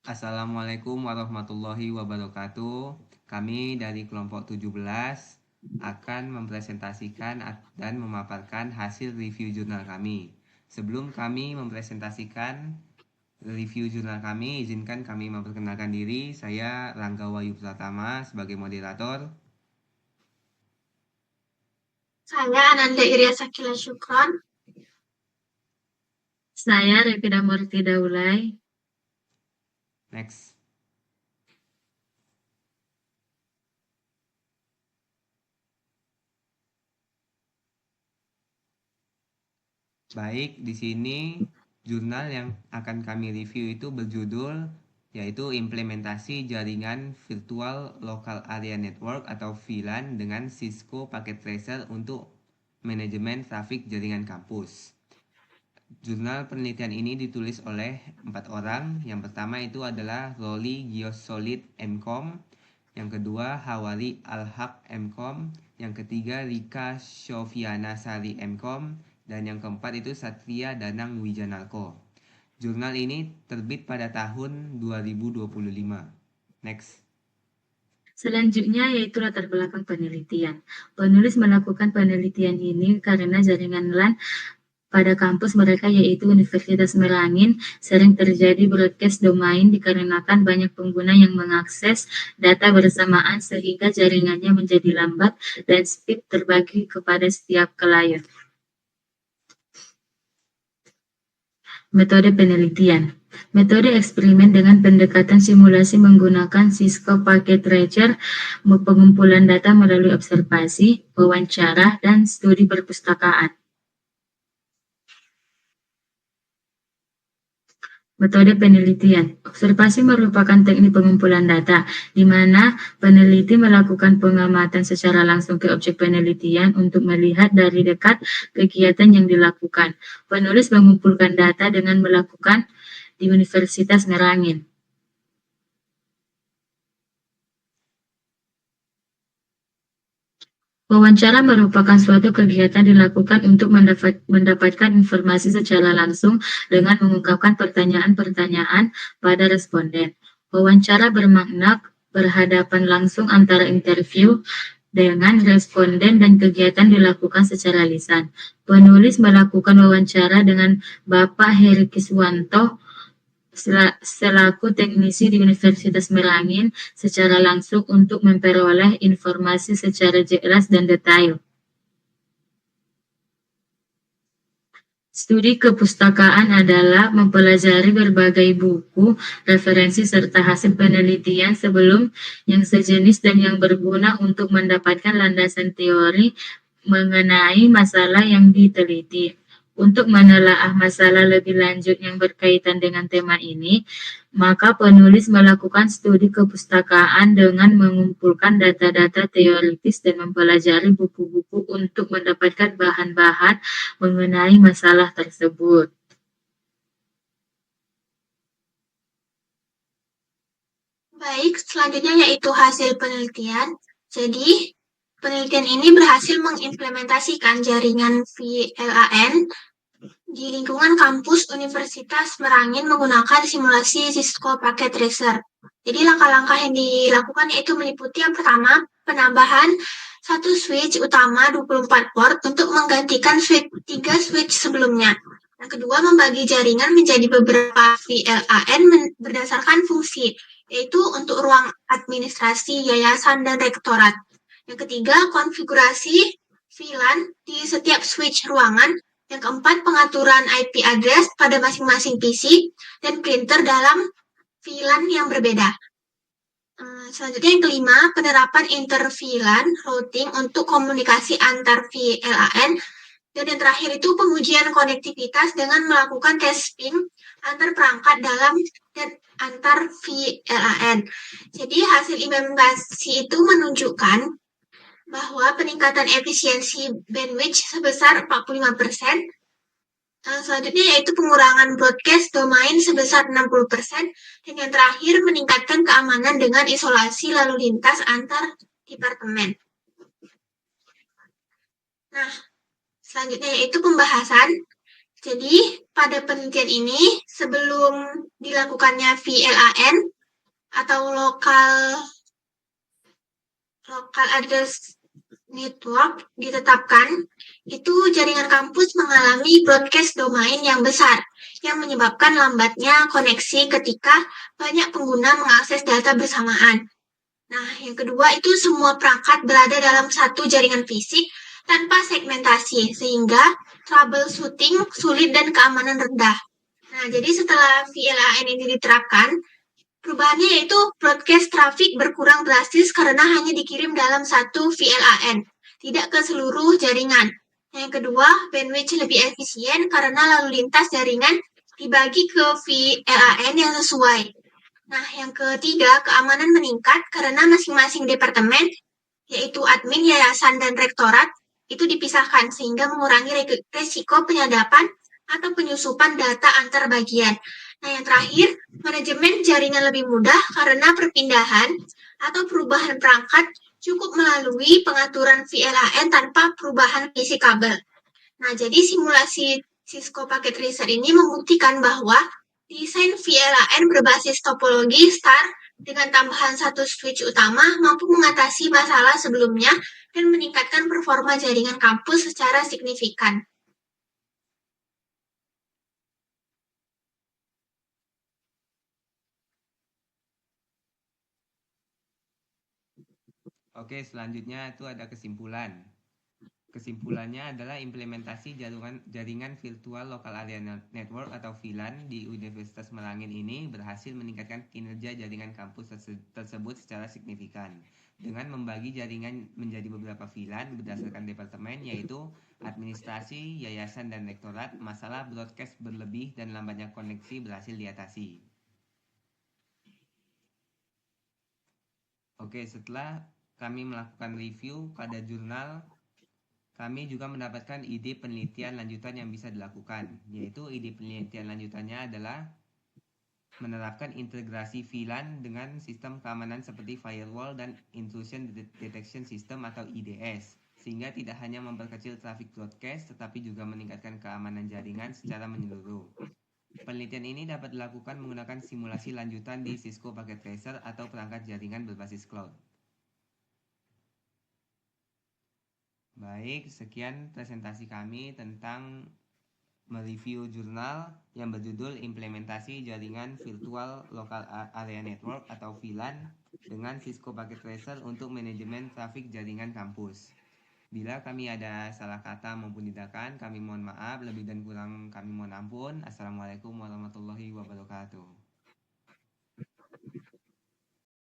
Assalamualaikum warahmatullahi wabarakatuh. Kami dari kelompok 17 akan mempresentasikan dan memaparkan hasil review jurnal kami. Sebelum kami mempresentasikan review jurnal kami, izinkan kami memperkenalkan diri. Saya Rangga Wayu Pratama sebagai moderator. Saya Ananda Iria Sakila Syukron. Saya Revida Murti Daulay. Next. Baik, di sini jurnal yang akan kami review itu berjudul yaitu implementasi jaringan virtual local area network atau VLAN dengan Cisco Packet Tracer untuk manajemen trafik jaringan kampus. Jurnal penelitian ini ditulis oleh 4 orang. Yang pertama itu adalah Rolly Giosolid MCom, yang kedua Hawari Al-Haq MCom, yang ketiga Rika Shofiana Sari MCom, dan yang keempat itu Satria Danang Wijanarko. Jurnal ini terbit pada tahun 2025. Next. Selanjutnya yaitu latar belakang penelitian. Penulis melakukan penelitian ini karena jaringan LAN pada kampus mereka yaitu Universitas Merangin sering terjadi broadcast domain dikarenakan banyak pengguna yang mengakses data bersamaan sehingga jaringannya menjadi lambat dan speed terbagi kepada setiap klien. Metode penelitian. Metode eksperimen dengan pendekatan simulasi menggunakan Cisco Packet Tracer, pengumpulan data melalui observasi, wawancara, dan studi perpustakaan. Metode penelitian. Observasi merupakan teknik pengumpulan data, di mana peneliti melakukan pengamatan secara langsung ke objek penelitian untuk melihat dari dekat kegiatan yang dilakukan. Penulis mengumpulkan data dengan melakukan di Universitas Merangin. Wawancara merupakan suatu kegiatan dilakukan untuk mendapatkan informasi secara langsung dengan mengungkapkan pertanyaan-pertanyaan pada responden. Wawancara bermakna berhadapan langsung antara interview dengan responden dan kegiatan dilakukan secara lisan. Penulis melakukan wawancara dengan Bapak Heri Kiswanto selaku teknisi di Universitas Merangin secara langsung untuk memperoleh informasi secara jelas dan detail. Studi kepustakaan adalah mempelajari berbagai buku, referensi, serta hasil penelitian sebelum yang sejenis dan yang berguna untuk mendapatkan landasan teori mengenai masalah yang diteliti. Untuk menelaah masalah lebih lanjut yang berkaitan dengan tema ini, maka penulis melakukan studi kepustakaan dengan mengumpulkan data-data teoritis dan mempelajari buku-buku untuk mendapatkan bahan-bahan mengenai masalah tersebut. Baik, selanjutnya yaitu hasil penelitian. Jadi, penelitian ini berhasil mengimplementasikan jaringan VLAN di lingkungan kampus Universitas Merangin menggunakan simulasi Cisco Packet Tracer. Jadi langkah-langkah yang dilakukan yaitu meliputi yang pertama, penambahan satu switch utama 24 port untuk menggantikan 3 switch sebelumnya. Yang kedua, membagi jaringan menjadi beberapa VLAN berdasarkan fungsi, yaitu untuk ruang administrasi, yayasan, dan rektorat. Yang ketiga, konfigurasi VLAN di setiap switch ruangan. Yang keempat, pengaturan IP address pada masing-masing PC dan printer dalam VLAN yang berbeda. Selanjutnya yang kelima, penerapan inter-VLAN routing untuk komunikasi antar VLAN. Dan yang terakhir itu pengujian konektivitas dengan melakukan testing antar perangkat dalam dan antar VLAN. Jadi hasil implementasi itu menunjukkan bahwa peningkatan efisiensi bandwidth sebesar 45%. Selanjutnya yaitu pengurangan broadcast domain sebesar 60%. Dan yang terakhir meningkatkan keamanan dengan isolasi lalu lintas antar departemen. Nah, selanjutnya yaitu pembahasan. Jadi, pada penelitian ini, sebelum dilakukannya VLAN atau local address network ditetapkan, itu jaringan kampus mengalami broadcast domain yang besar, yang menyebabkan lambatnya koneksi ketika banyak pengguna mengakses data bersamaan. Nah, yang kedua itu semua perangkat berada dalam satu jaringan fisik tanpa segmentasi, sehingga troubleshooting sulit dan keamanan rendah. Nah, jadi setelah VLAN ini diterapkan, perubahannya yaitu broadcast traffic berkurang drastis karena hanya dikirim dalam satu VLAN, tidak ke seluruh jaringan. Yang kedua, bandwidth lebih efisien karena lalu lintas jaringan dibagi ke VLAN yang sesuai. Nah, yang ketiga, keamanan meningkat karena masing-masing departemen, yaitu admin, yayasan, dan rektorat, itu dipisahkan sehingga mengurangi resiko penyadapan atau penyusupan data antar bagian. Nah, yang terakhir, manajemen jaringan lebih mudah karena perpindahan atau perubahan perangkat cukup melalui pengaturan VLAN tanpa perubahan isi kabel. Nah, jadi simulasi Cisco Packet Tracer ini membuktikan bahwa desain VLAN berbasis topologi star dengan tambahan satu switch utama mampu mengatasi masalah sebelumnya dan meningkatkan performa jaringan kampus secara signifikan. Oke, selanjutnya itu ada kesimpulan. Kesimpulannya adalah implementasi jaringan virtual local area network atau VLAN di Universitas Merangin ini berhasil meningkatkan kinerja jaringan kampus tersebut secara signifikan dengan membagi jaringan menjadi beberapa VLAN berdasarkan departemen, yaitu administrasi, yayasan, dan rektorat. Masalah broadcast berlebih dan lambatnya koneksi berhasil diatasi. Oke, setelah kami melakukan review pada jurnal, kami juga mendapatkan ide penelitian lanjutan yang bisa dilakukan, yaitu ide penelitian lanjutannya adalah menerapkan integrasi VLAN dengan sistem keamanan seperti firewall dan intrusion detection system atau IDS, sehingga tidak hanya memperkecil traffic broadcast tetapi juga meningkatkan keamanan jaringan secara menyeluruh. Penelitian ini dapat dilakukan menggunakan simulasi lanjutan di Cisco Packet Tracer atau perangkat jaringan berbasis cloud. Baik, sekian presentasi kami tentang mereview jurnal yang berjudul Implementasi Jaringan Virtual Local Area Network atau VLAN dengan Cisco Packet Tracer untuk manajemen trafik jaringan kampus. Bila kami ada salah kata maupun tindakan, kami mohon maaf. Lebih dan kurang kami mohon ampun. Assalamualaikum warahmatullahi wabarakatuh.